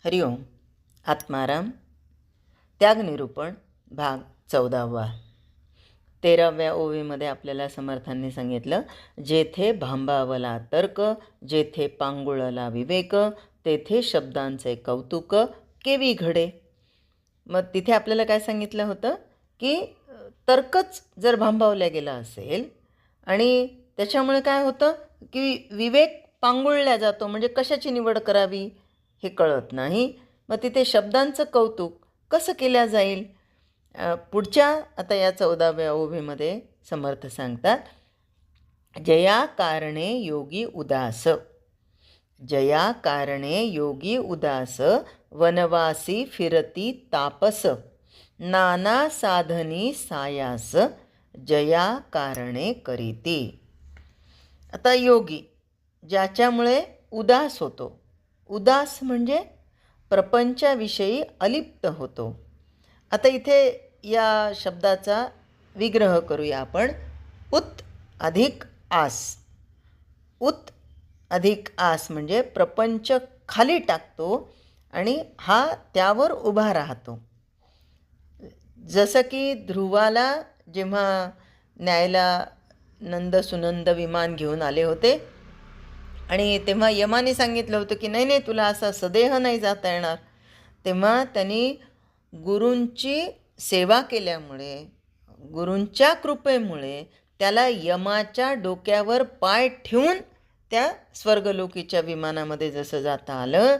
हरिओम. आत्माराम. त्यागनिरूपण भाग 14. 13व्या ओवीमध्ये आपल्याला समर्थांनी सांगितलं, जेथे भांबावला तर्क, जेथे पांगुळला विवेक, तेथे शब्दांचे कौतुक केवी घडे. मग तिथे आपल्याला काय सांगितलं होतं की तर्कच जर भांबावल्या गेला असेल आणि त्याच्यामुळे काय होतं की विवेक पांगुळल्या जातो, म्हणजे कशाची निवड करावी हे कळत नाही. मग तिथे शब्दांचं कौतुक कसं केल्या जाईल. पुढच्या आता या 14व्या ओवीमध्ये समर्थ सांगतात, जया कारणे योगी उदास, जया कारणे योगी उदास, वनवासी फिरती तापस, नाना साधनी सायास, जया कारणे करीती. आता योगी ज्याच्यामुळे उदास होतो, उदास म्हणजे प्रपंचाविषयी अलिप्त होतो. आता इथे या शब्दाचा विग्रह करूया आपण. उत अधिक आस. उत अधिक आस म्हणजे प्रपंच खाली टाकतो आणि हा त्यावर उभा राहतो. जसं की ध्रुवाला जेव्हा न्यायला नंद सुनंद विमान घेऊन आले होते आणि तेव्हा यमाने सांगितलं होतं की नाही नाही, तुला असा सदेह नाही जाता येणार. तेव्हा त्यांनी गुरूंची सेवा केल्यामुळे, गुरूंच्या कृपेमुळे त्याला यमाच्या डोक्यावर पाय ठेवून त्या स्वर्गलोकीच्या विमानामध्ये जसं जाता आलं,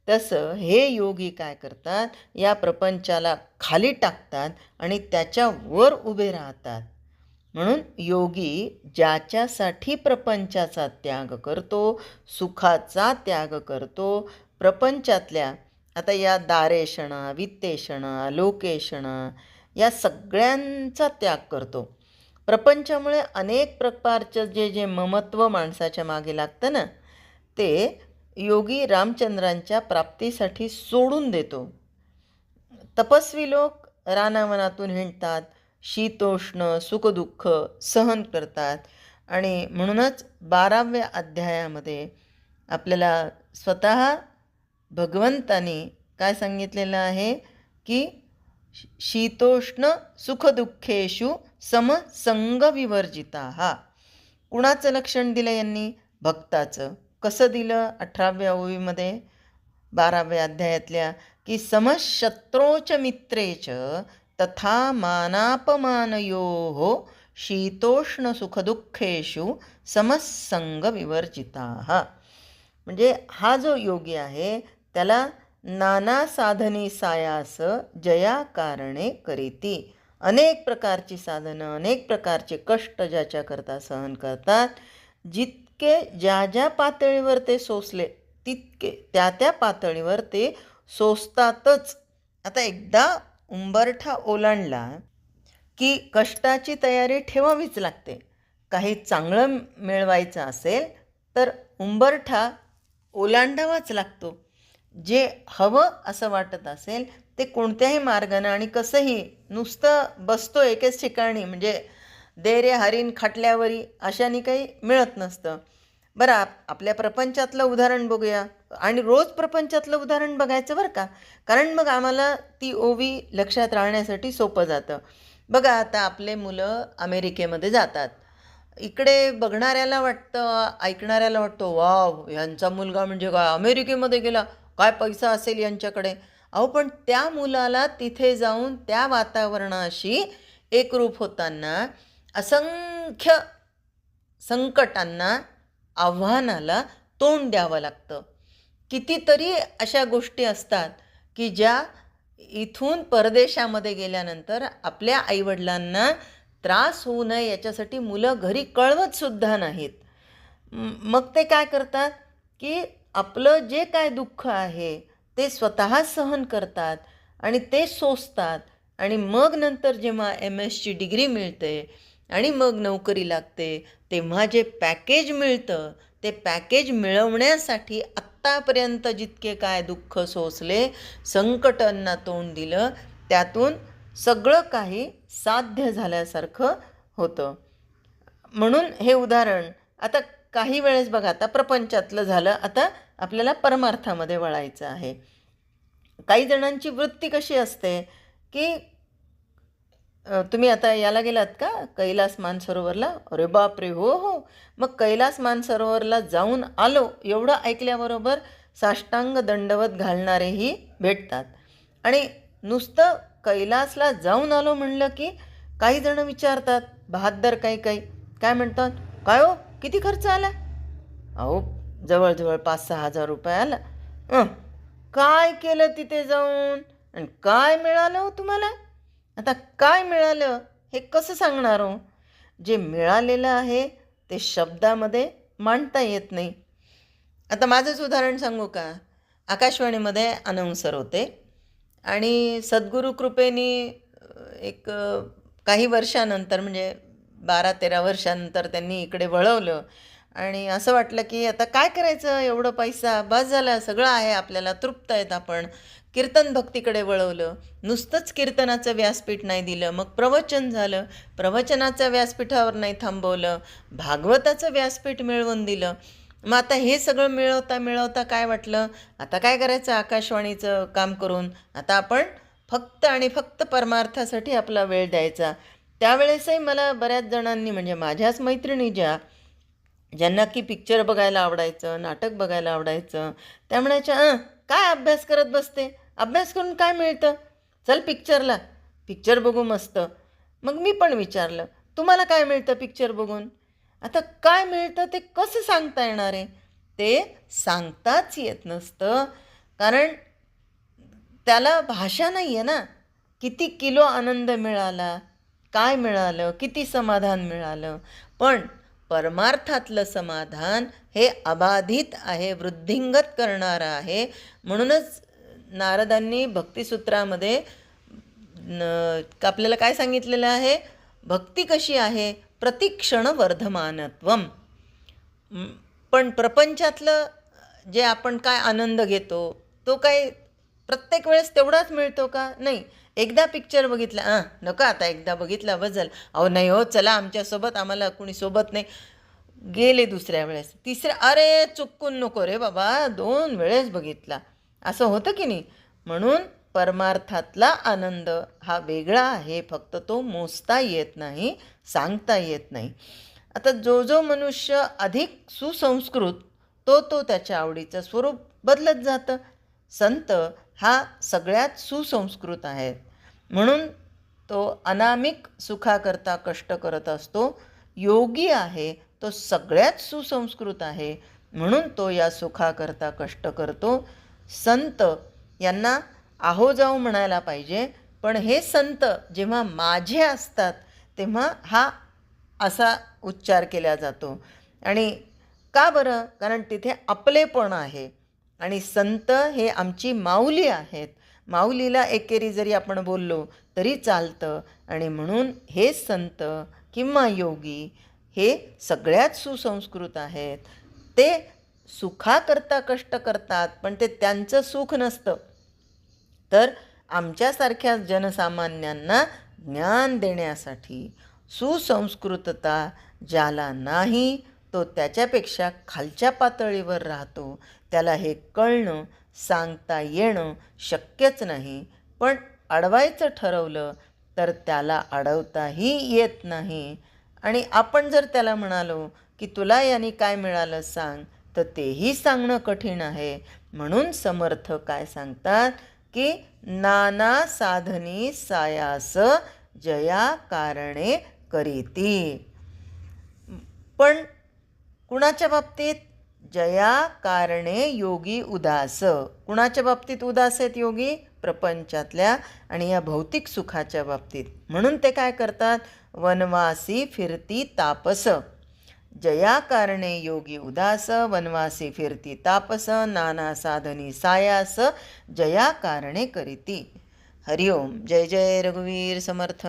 तसं हे योगी काय करतात, या प्रपंचाला खाली टाकतात आणि त्याच्यावर उभे राहतात. म्हणून योगी ज्याच्यासाठी प्रपंचाचा त्याग करतो, सुखाचा त्याग करतो, प्रपंचातल्या आता या दारेषणा, वित्तेषणा, लोकेषणा या सगळ्यांचा त्याग करतो. प्रपंचामुळे अनेक प्रकारचं जे जे ममत्व माणसाच्या मागे लागतं ना, ते योगी रामचंद्रांच्या प्राप्तीसाठी सोडून देतो. तपस्वी लोक रानावनातून हिंडतात, शीतोष्ण सुखदुःख सहन करतात आणि म्हणूनच 12व्या अध्यायामध्ये आपल्याला स्वतः भगवंतानी काय सांगितलेलं आहे की शीतोष्ण सुखदुःखेषु समसंग विवर्जिता. हा कुणाचं लक्षण दिलं यांनी? भक्ताचं. कसं दिलं? 18व्या ओवीमध्ये 12व्या अध्यायातल्या की समशत्रोच मित्रेच तथा मानापमानयोः शीतोष्ण सुखदुःखेषु समसंग विवर्जिता. म्हणजे हा जो योगी आहे त्याला नाना साधनी सायास जया कारणे करीती. अनेक प्रकारची साधनं, अनेक प्रकारचे कष्ट ज्याच्याकरता सहन करतात. जितके ज्या ज्या पातळीवर ते सोसले तितके त्या त्या पातळीवर ते सोसतातच. आता एकदा उंबरठा ओलांडला की कष्टाची तयारी ठेवावीच लागते. काही चांगलं मिळवायचं असेल तर उंबरठा ओलांडावाच लागतो. जे हवं असं वाटत असेल ते कोणत्याही मार्गानं आणि कसंही नुसतं बसतो एकेच ठिकाणी, म्हणजे दे रे हरीण खाटल्यावरी अशाने काही मिळत नसतं. बरं, आपल्या प्रपंचातलं उदाहरण बघूया आणि रोज प्रपंचातलं उदाहरण बघायचं बरं का, कारण मग आम्हाला ती ओवी लक्षात राहण्यासाठी सोपं जातं. बघा, आता आपले मुलं अमेरिकेमध्ये जातात. इकडे बघणाऱ्याला वाटतं, ऐकणाऱ्याला वाटतं, वाव यांचा मुलगा म्हणजे काय अमेरिकेमध्ये गेला, काय पैसा असेल यांच्याकडे. अहो, पण त्या मुलाला तिथे जाऊन त्या वातावरणाशी एकरूप होताना असंख्य संकटांना, आव्हानाला तोंड द्यावं लागतं. कितीतरी अशा गोष्टी असतात की ज्या इथून परदेशामध्ये गेल्यानंतर आपल्या आईवडिलांना त्रास होऊ नये याच्यासाठी मुलं घरी कळवतसुद्धा नाहीत. मग ते काय करतात की आपलं जे काय दुःख आहे ते स्वतः सहन करतात आणि ते सोसतात. आणि मग नंतर जेव्हा MS ची डिग्री मिळते आणि मग नोकरी लागते, तेव्हा जे पॅकेज मिळतं ते पॅकेज मिळवण्यासाठी आत्तापर्यंत जितके काय दुःख सोसले, संकटांना तोंड दिलं, त्यातून सगळं काही साध्य झाल्यासारखं होतं. म्हणून हे उदाहरण आता काही वेळेस बघा, आता प्रपंचातलं झालं, आता आपल्याला परमार्थामध्ये वळायचं आहे. काही जणांची वृत्ती कशी असते की तुम्ही आता याला गेलात का कैलास मानसरोवरला? अरे बापरे, हो हो. मग कैलास मानसरोवरला जाऊन आलो एवढं ऐकल्याबरोबर साष्टांग दंडवत घालणारेही भेटतात. आणि नुसतं कैलासला जाऊन आलो म्हणलं की काही जण विचारतात, बहाद्दर काही काही काय म्हणतात, काय हो किती खर्च आला? अहो जवळजवळ 5-6 हजार रुपये आला. काय केलं तिथे जाऊन आणि काय मिळालं हो तुम्हाला? आता काय मिळालं हे कसं सांगणार हो? जे मिळालेलं आहे ते शब्दामध्ये मांडता येत नाही. आता माझंच उदाहरण सांगू का? आकाशवाणीमध्ये अनाऊन्सर होते आणि सद्गुरू कृपेने एक काही वर्षानंतर म्हणजे 12-13 वर्षानंतर त्यांनी इकडे वळवलं आणि असं वाटलं की आता काय करायचं, एवढं पैसा बस झाला, सगळं आहे आपल्याला, तृप्त आहेत आपण. कीर्तन भक्तीकडे वळवलं. नुसतंच कीर्तनाचं व्यासपीठ नाही दिलं, मग प्रवचन झालं, प्रवचनाच्या व्यासपीठावर नाही थांबवलं, भागवताचं व्यासपीठ मिळवून दिलं. मग आता हे सगळं मिळवता मिळवता काय वाटलं, आता काय करायचं आकाशवाणीचं काम करून, आता आपण फक्त आणि फक्त परमार्थासाठी आपला वेळ द्यायचा. त्यावेळेसही मला बऱ्याच जणांनी म्हणजे माझ्याच मैत्रिणी ज्यांना की पिक्चर बघायला आवडायचं, नाटक बघायला आवडायचं, त्या म्हणायच्या काय अभ्यास करत बसते, अभ्यास करून काय मिळतं, चल पिक्चरला, पिक्चर बघू मस्त. मग मी पण विचारलं, तुम्हाला काय मिळतं पिक्चर बघून? आता काय मिळतं ते कसं सांगता येणार आहे? ते सांगताच येत नसतं, कारण त्याला भाषा नाही आहे ना. किती किलो आनंद मिळाला, काय मिळालं, किती समाधान मिळालं. पण परमार्थातलं समाधान हे अबाधित आहे, वृद्धिंगत करणारं आहे. म्हणूनच नारदांनी भक्तिसूत्रामध्ये आपल्याला काय सांगितलेलं आहे? भक्ती कशी आहे? प्रतिक्षण वर्धमानत्वम. पण प्रपंचातलं जे आपण काय आनंद घेतो तो काय प्रत्येक वेळेस तेवढाच मिळतो का? नाही. एकदा पिक्चर बघितला, नका आता एकदा बघितला बस झालं. अहो नाही हो, चला आमच्यासोबत, आम्हाला कुणी सोबत नाही. गेले दुसऱ्या वेळेस, तिसऱ्या, अरे चुकून नको रे बाबा, 2 वेळेस बघितला. असं होतं की नाही? म्हणून परमार्थातला आनंद हा वेगळा आहे, फक्त तो मोजता येत नाही, सांगता येत नाही. आता जो मनुष्य अधिक सुसंस्कृत तो त्याच्या आवडीचं स्वरूप बदलत जातं. संत हा सगळ्यात सुसंस्कृत आहे, म्हणून तो अनामिक सुखाकरता कष्ट करत असतो. योगी आहे तो सगळ्यात सुसंस्कृत आहे, म्हणून तो या सुखाकरता कष्ट करतो. संत यांना आहो जाऊ म्हणायला पाहिजे, पण हे संत जेव्हा माझे असतात तेव्हा हा असा उच्चार केला जातो. आणि का बरं? कारण तिथे आपलेपण आहे आणि संत हे आमची माऊली आहेत. माऊलीला एकेरी जरी आपण बोललो तरी चालतं. आणि म्हणून हे संत किंवा योगी हे सगळ्यात सुसंस्कृत आहेत. ते सुखाकरता कष्ट करतात, पण ते त्यांचं सुख नसतं, तर आमच्यासारख्या जनसामान्यांना ज्ञान देण्यासाठी. सुसंस्कृतता ज्याला नाही तो त्याच्यापेक्षा खालच्या पातळीवर राहतो. त्याला हे कळणं, सांगता येणं शक्यच नाही. पण अडवायचं ठरवलं तर त्याला अडवताही येत नाही. आणि आपण जर त्याला म्हणालो की तुला याने काय मिळालं सांग, तर तेही सांगणं कठीण आहे. म्हणून समर्थ काय सांगतात की नाना साधनी सायास जया कारणे करीती. पण कुणाच्या बाबतीत? जया कारणे योगी उदास. कुणाच्या बाबतीत उदास आहेत योगी? प्रपंचातल्या आणि या भौतिक सुखाच्या बाबतीत. म्हणून ते काय करतात? वनवासी फिरती तापस. जया कारणे योगी उदास, वनवासी फिरती तापस, नाना साधनी सायास जया कारणे करीती. हरिओम. जय जय रघुवीर समर्थ.